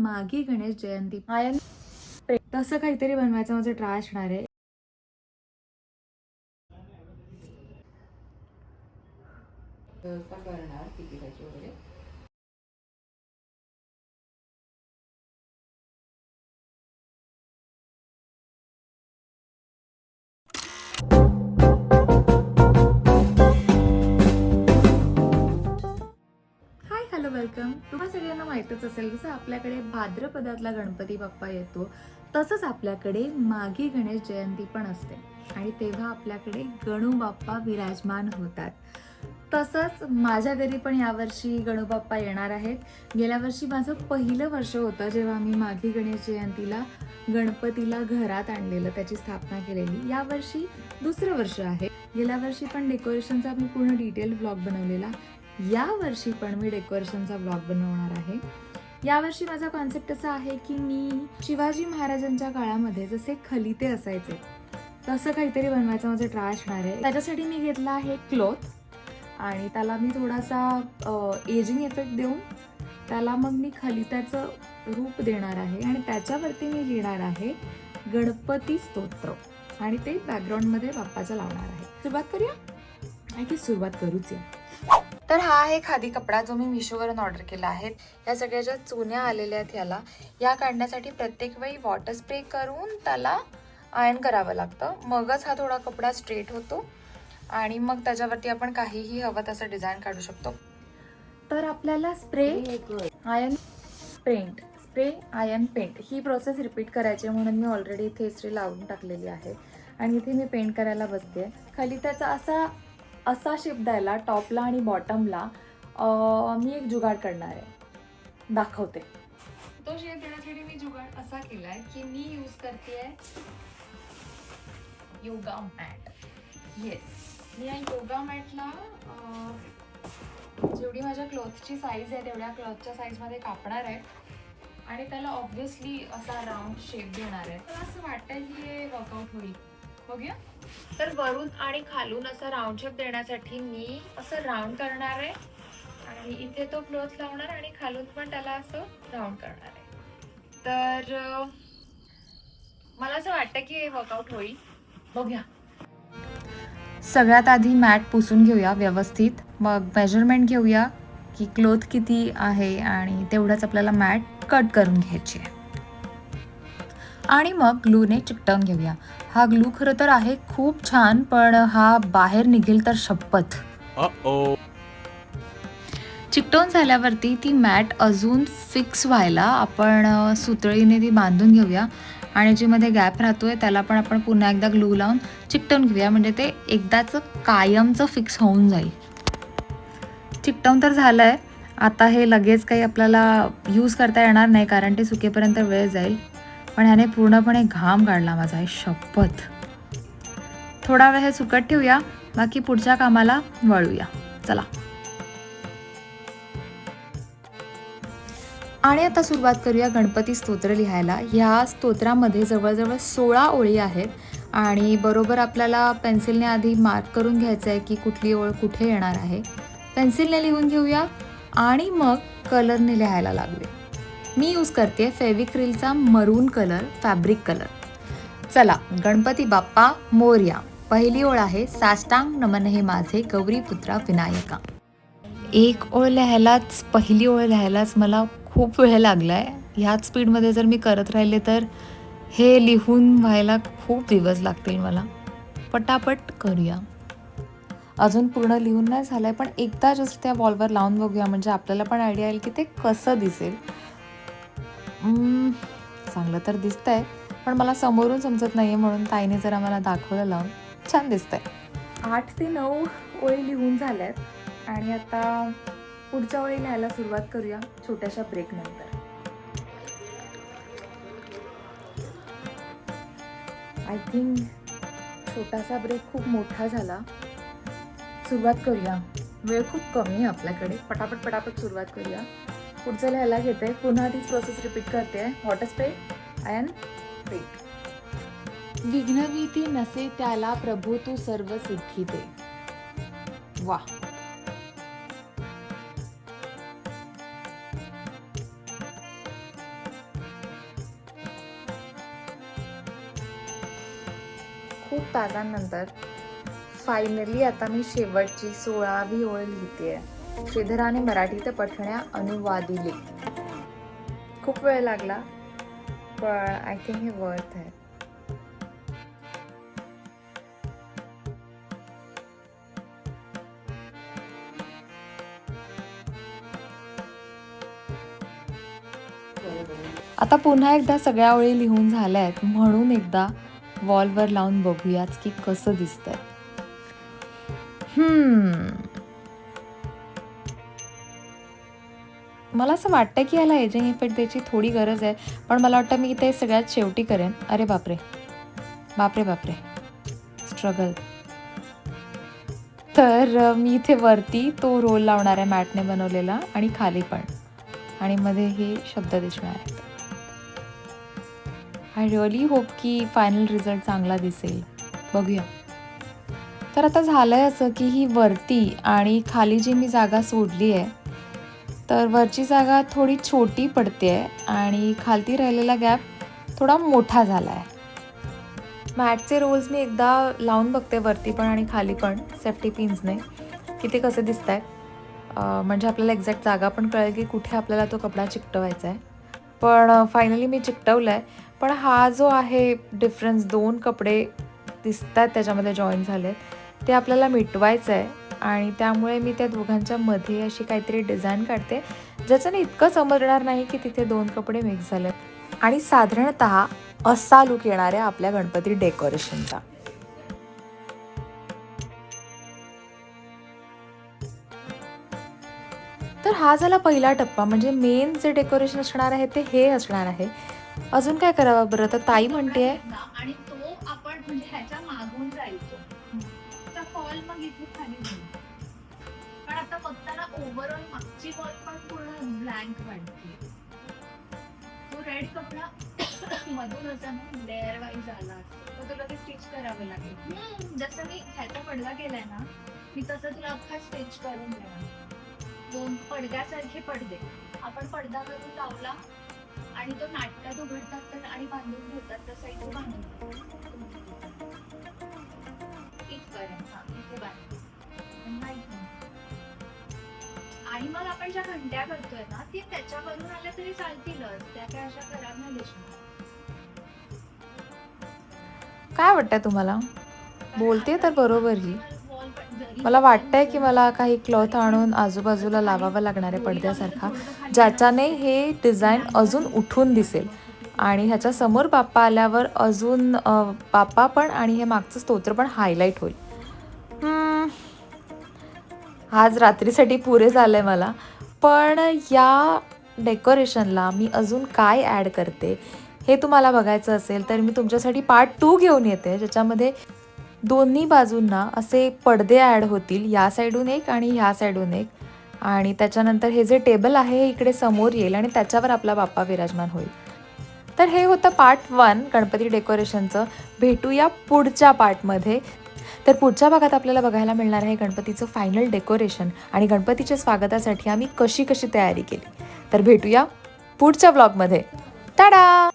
मागी गणेश जयंती आयन तसं काहीतरी बनवायचं माझं ट्राय असणार आहे. करणार तिकीटाची वगैरे. Hello welcome. तुम्हा सगळ्यांना माहीतच असेल जसं आपल्याकडे भाद्रपदातला गणपती बाप्पा येतो तसंच आपल्याकडे मागी गणेश जयंती पण असते आणि तेव्हा आपल्याकडे गणू बाप्पा विराजमान होतात. तसंच माझ्या घरी पण यावर्षी गणू बाप्पा येणार आहेत. गेल्या वर्षी माझं पहिलं वर्ष होतं जेव्हा मी मागी गणेश जयंतीला गणपतीला घरात आणलेलं, त्याची स्थापना केलेली. यावर्षी दुसरं वर्ष आहे. गेल्या वर्षी पण डेकोरेशनचा मी पूर्ण डिटेल व्लॉग बनवलेला. या वर्षी पण मी डेकोरेशनचा व्लॉग बनवणार आहे. यावर्षी माझा कॉन्सेप्ट असा आहे की मी शिवाजी महाराजांच्या काळामध्ये जसे खलिते असायचे तसं काहीतरी बनवायचं माझं ट्राय असणार आहे. त्याच्यासाठी मी घेतला आहे क्लॉथ आणि त्याला मी थोडासा एजिंग इफेक्ट देऊन त्याला मग मी खलित्याचं रूप देणार आहे आणि त्याच्यावरती मी लिहिणार आहे गणपती स्तोत्र आणि ते बॅकग्राऊंडमध्ये बाप्पाचं लावणार आहे. सुरुवात करूया? आहे की सुरुवात करूच या. तर हा आहे खादी कपडा जो मी मिशोवरून ऑर्डर केला आहे. या सगळ्या ज्या चुन्या आलेल्या आहेत ह्याला या काढण्यासाठी प्रत्येक वेळी वॉटर स्प्रे करून त्याला आयर्न करावं लागतं, मगच हा थोडा कपडा स्ट्रेट होतो आणि मग त्याच्यावरती आपण काहीही हवं तसं डिझाईन काढू शकतो. तर आपल्याला spray iron paint spray iron paint ही प्रोसेस रिपीट करायची म्हणून मी ऑलरेडी इथे इस्त्री लावून टाकलेली आहे आणि इथे मी पेंट करायला बसते. खाली त्याचा असा शेप द्यायला टॉपला आणि बॉटमला मी एक जुगाड करणार आहे, दाखवते. तो शेप देण्यासाठी मी जुगाड असा केलाय की मी यूज करते योगा मॅट. मी या योगा मॅटला जेवढी माझ्या क्लॉथची साईज आहे तेवढ्या क्लॉथच्या साईजमध्ये कापणार आहे आणि त्याला ऑब्व्हियसली असा राऊंड शेप देणार आहे. तर असं वाटतं की हे वर्कआउट होईल. बघूया. तर वरून आणि खालून असा राऊंड शेप देण्यासाठी मी असं राऊंड करणार आहे आणि इथे तो क्लॉथ लावणार आणि खालून पण त्याला असं राऊंड करणार आहे. तर मला असं वाटतं की हे वर्कआउट होईल. बघूया. सगळ्यात आधी मॅट पुसून घेऊया व्यवस्थित, मग मेजरमेंट घेऊया की क्लॉथ किती आहे आणि तेवढंच आपल्याला मॅट कट करून घ्यायची आहे आणि मग ग्लूने चिकटवून घेऊया. हा ग्लू खरं तर आहे खूप छान, पण हा बाहेर निघेल तर शपथ. चिकटवून झाल्यावरती ती मॅट अजून फिक्स व्हायला आपण सुतळीने ती बांधून घेऊया आणि जे मध्ये गॅप राहतोय त्याला पण आपण पुन्हा एकदा ग्लू लावून चिकटवून घेऊया, म्हणजे ते एकदाच कायमचं फिक्स होऊन जाईल. चिकटवून तर झालंय. आता हे लगेच काही आपल्याला यूज करता येणार नाही कारण ते सुकेपर्यंत वेळ जाईल, पण ह्याने पूर्णपणे घाम काढला माझा, आहे शपथ. थोडा वेळ हे सुकत ठेवूया, बाकी पुढच्या कामाला वळूया. चला. आणि आता सुरुवात करूया गणपती स्तोत्र लिहायला. ह्या स्तोत्रामध्ये जवळजवळ 16 ओळी आहेत आणि बरोबर आपल्याला पेन्सिलने आधी मार्क करून घ्यायचं आहे की कुठली ओळ कुठे येणार आहे. पेन्सिलने लिहून घेऊया आणि मग कलरने लिहायला लागूया. मी यूज करते फेविक्रिलचा मरून कलर, फॅब्रिक कलर. चला. गणपती बाप्पा मोरया. पहिली ओळ आहे साष्टांग नमन हे माझे गौरीपुत्रा विनायका. एक ओळ लिहायलाच, पहिली ओळ लिहायलाच मला खूप वेळ लागलाय. ह्याच स्पीडमध्ये जर मी करत राहिले तर हे लिहून व्हायला खूप दिवस लागतील मला. पटापट करूया. अजून पूर्ण लिहून नाही झालंय, पण एकदा जस्ट त्या वॉलवर लावून बघूया म्हणजे आपल्याला पण आयडिया येईल की ते कसं दिसेल. चांगलं तर दिसतंय, पण मला समोरून समजत नाहीये म्हणून ताईने जरा मला दाखवलं लावून. छान दिसतंय. 8 ते 9 ओळी लिहून झाल्यात आणि आता पुढच्या ओळी लिहायला सुरुवात करूया छोट्याशा ब्रेक नंतर. आय थिंक छोटासा ब्रेक खूप मोठा झाला. सुरुवात करूया. वेळ खूप कमी आहे आपल्याकडे. पटापट सुरुवात करूया. पुढचं लिहायला घेते. पुन्हा तीच प्रोसेस रिपीट करते. Water spray iron paint. विघ्नभीती नसे त्याला प्रभू तू सर्व सिद्धी दे. वा. खूप तासांनंतर फायनली आता मी शेवटची 16वी ओळ लिहितेय. श्रीधराने मराठी ते पठण्या अनुवादिले. खूप वेळ लागला, पण आय थिंक हे वर्थ आहे. आता पुन्हा एकदा सगळ्या ओळी लिहून झाल्या आहेत, म्हणून एकदा वॉलवर लावून बघूयाच की कसं दिसतंय. मला असं वाटतं की याला एजिंग इफेक्ट द्यायची थोडी गरज आहे, पण मला वाटतं मी ते सगळ्यात शेवटी करेन. अरे बापरे बापरे बापरे, स्ट्रगल. तर मी इथे वरती तो रोल लावणार आहे मॅटने बनवलेला, आणि खाली पण, आणि मध्ये हे शब्द दिसणार आहेत. आय रिअली होप की फायनल रिझल्ट चांगला दिसेल. बघूया. तर आता झालंय असं की ही वरती आणि खाली जी मी जागा सोडली आहे, तर वरची जागा थोडी छोटी पडते आहे आणि खालती राहिलेला गॅप थोडा मोठा झाला आहे. मॅटचे रोल्स मी एकदा लावून बघते वरती पण आणि खाली पण सेफ्टी पिन्सने, की ते कसे दिसत आहेत. म्हणजे आपल्याला एक्झॅक्ट जागा पण कळेल की कुठे आपल्याला तो कपडा चिकटवायचा आहे. पण फायनली मी चिकटवलं आहे. पण हा जो आहे डिफरन्स, 2 कपडे दिसत आहेत त्याच्यामध्ये जॉईन झाले आहेत, ते आपल्याला मिटवायचं आहे. आणि त्यामुळे मी त्या दोघांच्या मध्ये अशी काहीतरी डिझाईन काढते, ज्याच्याने इतकं समजणार नाही की तिथे 2 कपडे मिक्स झाले. आणि साधारणतः असा लुक येणार आहे आपल्या गणपती डेकोरेशनचा. तर हा झाला पहिला टप्पा, म्हणजे मेन जे डेकोरेशन असणार आहे ते हे असणार आहे. अजून काय करावं बरं? तर ताई म्हणते आणि तो आपण म्हणजे ह्याच्या मागून जायचो, त्याचा फॉल मग इथे खाली जाईल. पण आता बघताना ओव्हरऑल मागची वॉल पण पूर्ण ब्लँक वाटते. तो रेड कपडा मधून असा ना लेअर वाईज आला असतो, तर तुला ते स्टिच करावं लागेल. जसं मी ह्याचा पडदा केलाय ना, मी तसं तुला अख्खा स्टिच करून देणार. 2 पडद्यासारखे पडदे आपण पडदा करून लावला आणि तो नाटकात उघडतात तर आणि बांधून ठेवतात, तसं इथे बांधून इथे बांधून. आणि मग आपण ज्या घंट्या करतोय ना, ते त्याच्यावरून आल्या तरी चालतीलच, त्या काय अशा खराब नाही दिसणार. काय वाटतंय तुम्हाला? बोलते तर बरोबर ही. मला वाटतंय की मला काही क्लॉथ आणून आजूबाजूला लावावा लागणार आहे पडद्यासारखा, ज्याच्याने हे डिझाईन अजून उठून दिसेल. आणि ह्याच्या समोर बाप्पा आल्यावर अजून बाप्पा पण आणि हे मागचं स्तोत्र पण हायलाईट होईल. आज रात्रीसाठी पुरे झालंय मला. पण या डेकोरेशनला मी अजून काय ॲड करते हे तुम्हाला बघायचं असेल तर मी तुमच्यासाठी पार्ट 2 घेऊन येते, ज्याच्यामध्ये दोन्ही बाजूंना असे पडदे ॲड होतील, या साईडून एक आणि ह्या साईडून एक. आणि त्याच्यानंतर हे जे टेबल आहे हे इकडे समोर येईल आणि त्याच्यावर आपला बाप्पा विराजमान होईल. तर हे होतं पार्ट 1 गणपती डेकोरेशनचं. भेटूया पुढच्या पार्टमध्ये. तर पुढच्या भागात आपल्याला बघायला मिळणार आहे गणपतीचं फायनल डेकोरेशन आणि गणपतीच्या स्वागतासाठी आम्ही कशी कशी तयारी केली. तर भेटूया पुढच्या ब्लॉगमध्ये. टाडा.